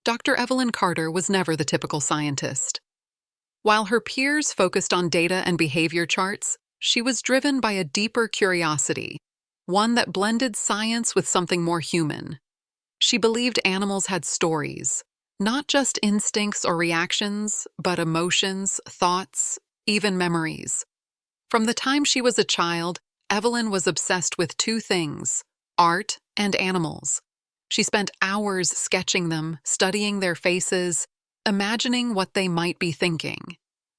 Dr. Evelyn Carter was never the typical scientist. While her peers focused on data and behavior charts, she was driven by a deeper curiosity, one that blended science with something more human. She believed animals had stories, not just instincts or reactions, but emotions, thoughts, even memories. From the time she was a child, Evelyn was obsessed with two things: art and animals. She spent hours sketching them, studying their faces, imagining what they might be thinking.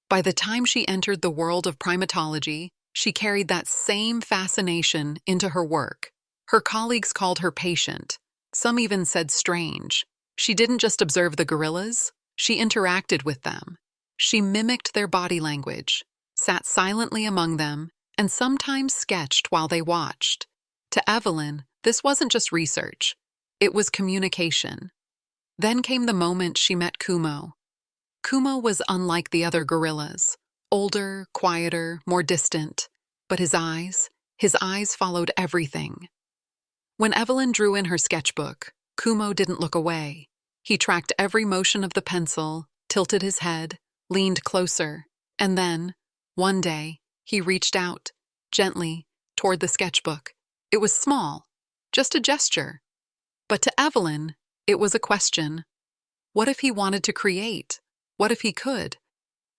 By the time she entered the world of primatology, she carried that same fascination into her work. Her colleagues called her patient. Some even said strange. She didn't just observe the gorillas, she interacted with them. She mimicked their body language, sat silently among them, and sometimes sketched while they watched. To Evelyn, this wasn't just research. It was communication. Then came the moment she met Kumo. Kumo was unlike the other gorillas, older, quieter, more distant, but his eyes followed everything. When Evelyn drew in her sketchbook, Kumo didn't look away. He tracked every motion of the pencil, tilted his head, leaned closer, and then, one day, he reached out, gently, toward the sketchbook. It was small, just a gesture. But to Evelyn, it was a question. What if he wanted to create? What if he could?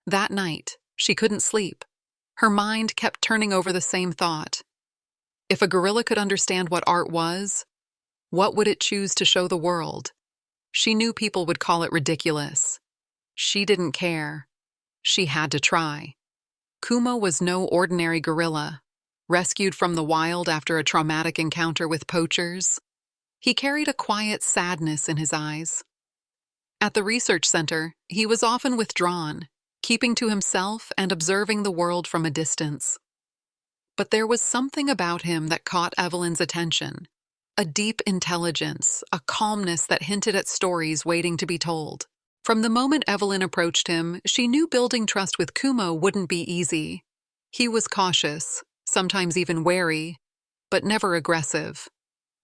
That night, she couldn't sleep. Her mind kept turning over the same thought. If a gorilla could understand what art was, what would it choose to show the world? She knew people would call it ridiculous. She didn't care. She had to try. Kumo was no ordinary gorilla, rescued from the wild after a traumatic encounter with poachers. He carried a quiet sadness in his eyes. At the research center, he was often withdrawn, keeping to himself and observing the world from a distance. But there was something about him that caught Evelyn's attention, a deep intelligence, a calmness that hinted at stories waiting to be told. From the moment Evelyn approached him, she knew building trust with Kumo wouldn't be easy. He was cautious, sometimes even wary, but never aggressive.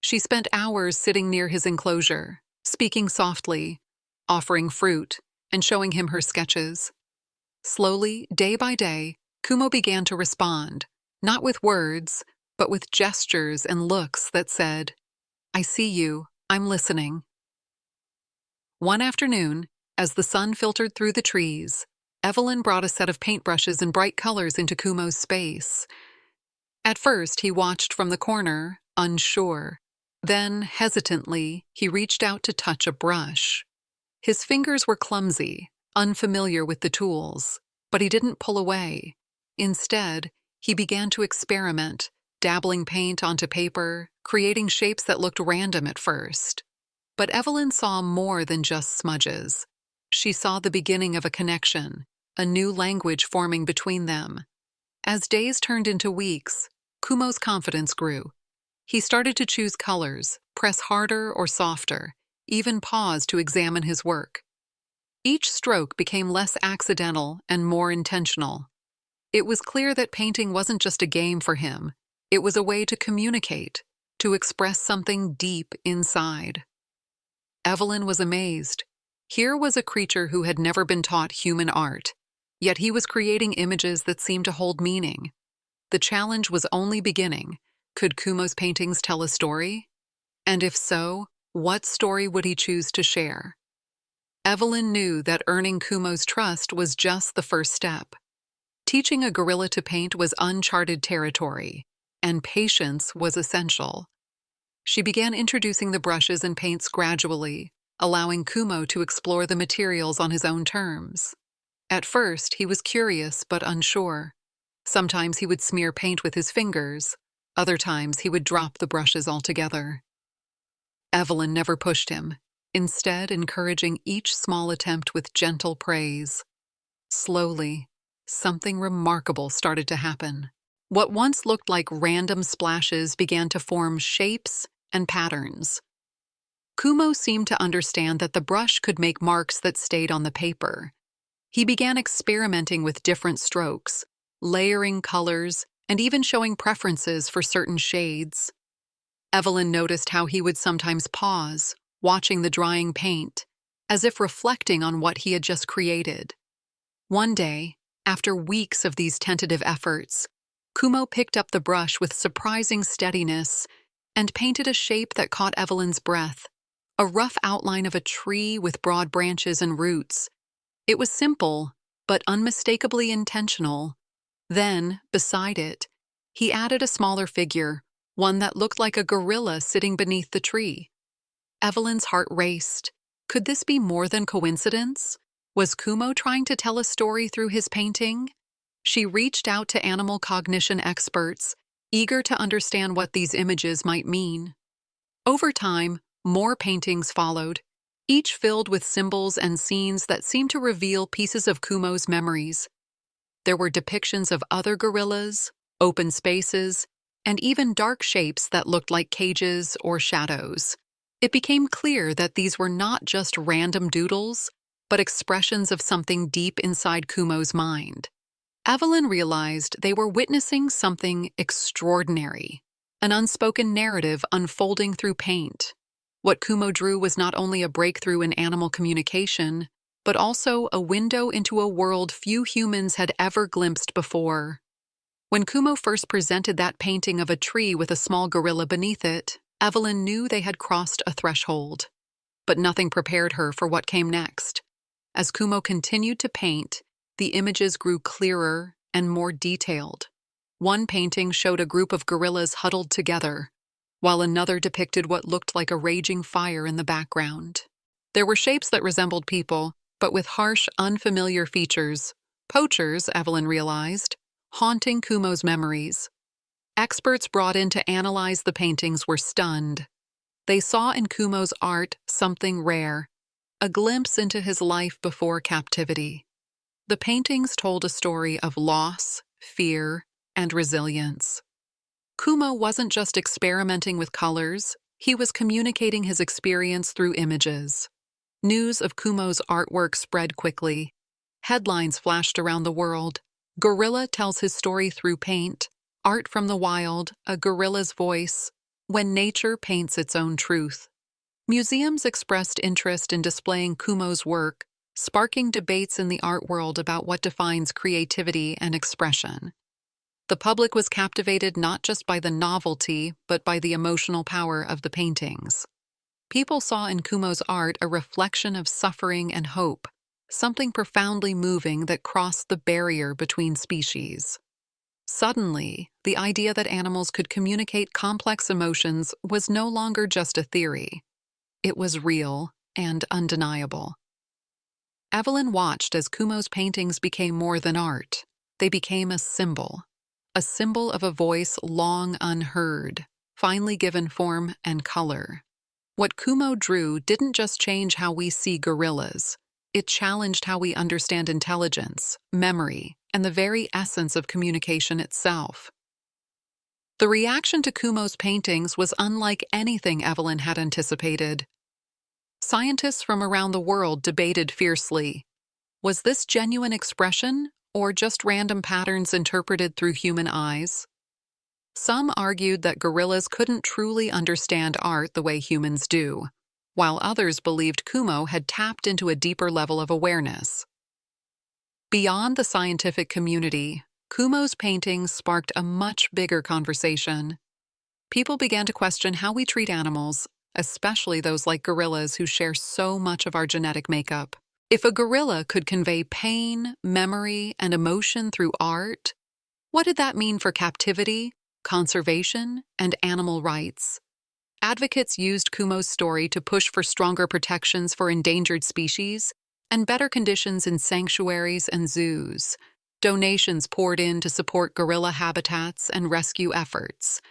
She spent hours sitting near his enclosure, speaking softly, offering fruit, and showing him her sketches. Slowly, day by day, Kumo began to respond, not with words, but with gestures and looks that said, "I see you, I'm listening." One afternoon, as the sun filtered through the trees, Evelyn brought a set of paintbrushes and bright colors into Kumo's space. At first, he watched from the corner, unsure. Then, hesitantly, he reached out to touch a brush. His fingers were clumsy, unfamiliar with the tools, but he didn't pull away. Instead, he began to experiment, dabbling paint onto paper, creating shapes that looked random at first. But Evelyn saw more than just smudges. She saw the beginning of a connection, a new language forming between them. As days turned into weeks, Kumo's confidence grew. He started to choose colors, press harder or softer, even pause to examine his work. Each stroke became less accidental and more intentional. It was clear that painting wasn't just a game for him. It was a way to communicate, to express something deep inside. Evelyn was amazed. Here was a creature who had never been taught human art, yet he was creating images that seemed to hold meaning. The challenge was only beginning. Could Kumo's paintings tell a story? And if so, what story would he choose to share? Evelyn knew that earning Kumo's trust was just the first step. Teaching a gorilla to paint was uncharted territory, and patience was essential. She began introducing the brushes and paints gradually, allowing Kumo to explore the materials on his own terms. At first, he was curious but unsure. Sometimes he would smear paint with his fingers. Other times, he would drop the brushes altogether. Evelyn never pushed him, instead encouraging each small attempt with gentle praise. Slowly, something remarkable started to happen. What once looked like random splashes began to form shapes and patterns. Kumo seemed to understand that the brush could make marks that stayed on the paper. He began experimenting with different strokes, layering colors, and even showing preferences for certain shades. Evelyn noticed how he would sometimes pause, watching the drying paint, as if reflecting on what he had just created. One day, after weeks of these tentative efforts, Kumo picked up the brush with surprising steadiness and painted a shape that caught Evelyn's breath, a rough outline of a tree with broad branches and roots. It was simple, but unmistakably intentional. Then, beside it, he added a smaller figure, one that looked like a gorilla sitting beneath the tree. Evelyn's heart raced. Could this be more than coincidence? Was Kumo trying to tell a story through his painting? She reached out to animal cognition experts, eager to understand what these images might mean. Over time, more paintings followed, each filled with symbols and scenes that seemed to reveal pieces of Kumo's memories. There were depictions of other gorillas, open spaces, and even dark shapes that looked like cages or shadows. It became clear that these were not just random doodles, but expressions of something deep inside Kumo's mind. Evelyn realized they were witnessing something extraordinary, an unspoken narrative unfolding through paint. What Kumo drew was not only a breakthrough in animal communication, but also a window into a world few humans had ever glimpsed before. When Kumo first presented that painting of a tree with a small gorilla beneath it, Evelyn knew they had crossed a threshold. But nothing prepared her for what came next. As Kumo continued to paint, the images grew clearer and more detailed. One painting showed a group of gorillas huddled together, while another depicted what looked like a raging fire in the background. There were shapes that resembled people, but with harsh, unfamiliar features. Poachers, Evelyn realized, haunting Kumo's memories. Experts brought in to analyze the paintings were stunned. They saw in Kumo's art something rare, a glimpse into his life before captivity. The paintings told a story of loss, fear, and resilience. Kumo wasn't just experimenting with colors, he was communicating his experience through images. News of Kumo's artwork spread quickly. Headlines flashed around the world. Gorilla tells his story through paint, art from the wild, a gorilla's voice, when nature paints its own truth. Museums expressed interest in displaying Kumo's work, sparking debates in the art world about what defines creativity and expression. The public was captivated not just by the novelty, but by the emotional power of the paintings. People saw in Kumo's art a reflection of suffering and hope, something profoundly moving that crossed the barrier between species. Suddenly, the idea that animals could communicate complex emotions was no longer just a theory. It was real and undeniable. Evelyn watched as Kumo's paintings became more than art. They became a symbol of a voice long unheard, finally given form and color. What Kumo drew didn't just change how we see gorillas. It challenged how we understand intelligence, memory, and the very essence of communication itself. The reaction to Kumo's paintings was unlike anything Evelyn had anticipated. Scientists from around the world debated fiercely. Was this genuine expression, or just random patterns interpreted through human eyes? Some argued that gorillas couldn't truly understand art the way humans do, while others believed Kumo had tapped into a deeper level of awareness. Beyond the scientific community, Kumo's paintings sparked a much bigger conversation. People began to question how we treat animals, especially those like gorillas who share so much of our genetic makeup. If a gorilla could convey pain, memory, and emotion through art, what did that mean for captivity, conservation, and animal rights? Advocates used Kumo's story to push for stronger protections for endangered species and better conditions in sanctuaries and zoos. Donations poured in to support gorilla habitats and rescue efforts.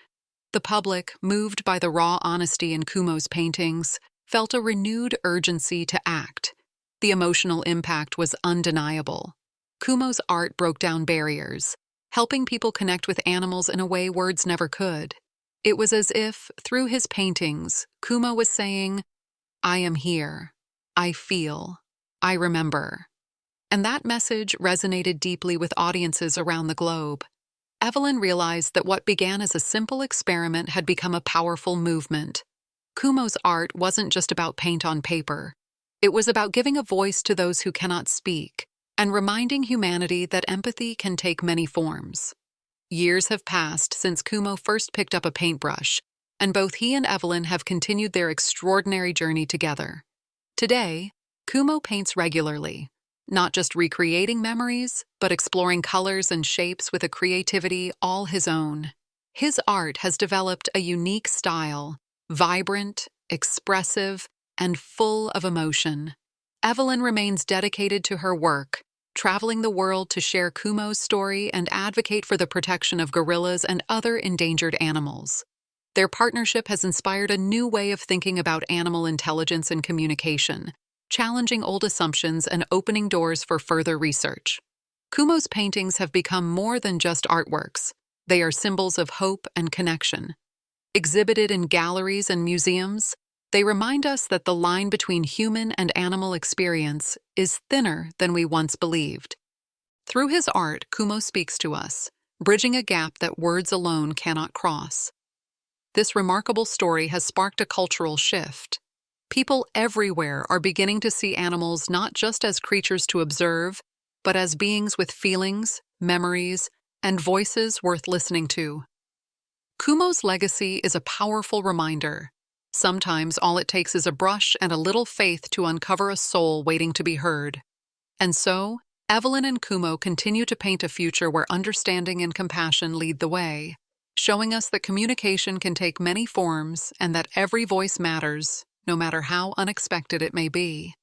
The public, moved by the raw honesty in Kumo's paintings, felt a renewed urgency to act. The emotional impact was undeniable. Kumo's art broke down barriers, helping people connect with animals in a way words never could. It was as if, through his paintings, Kumo was saying, "I am here. I feel. I remember." And that message resonated deeply with audiences around the globe. Evelyn realized that what began as a simple experiment had become a powerful movement. Kumo's art wasn't just about paint on paper. It was about giving a voice to those who cannot speak and reminding humanity that empathy can take many forms. Years have passed since Kumo first picked up a paintbrush, and both he and Evelyn have continued their extraordinary journey together. Today, Kumo paints regularly, not just recreating memories, but exploring colors and shapes with a creativity all his own. His art has developed a unique style, vibrant, expressive, and full of emotion. Evelyn remains dedicated to her work, traveling the world to share Kumo's story and advocate for the protection of gorillas and other endangered animals. Their partnership has inspired a new way of thinking about animal intelligence and communication, challenging old assumptions and opening doors for further research. Kumo's paintings have become more than just artworks. They are symbols of hope and connection. Exhibited in galleries and museums, they remind us that the line between human and animal experience is thinner than we once believed. Through his art, Kumo speaks to us, bridging a gap that words alone cannot cross. This remarkable story has sparked a cultural shift. People everywhere are beginning to see animals not just as creatures to observe, but as beings with feelings, memories, and voices worth listening to. Kumo's legacy is a powerful reminder. Sometimes all it takes is a brush and a little faith to uncover a soul waiting to be heard. And so, Evelyn and Kumo continue to paint a future where understanding and compassion lead the way, showing us that communication can take many forms and that every voice matters, no matter how unexpected it may be.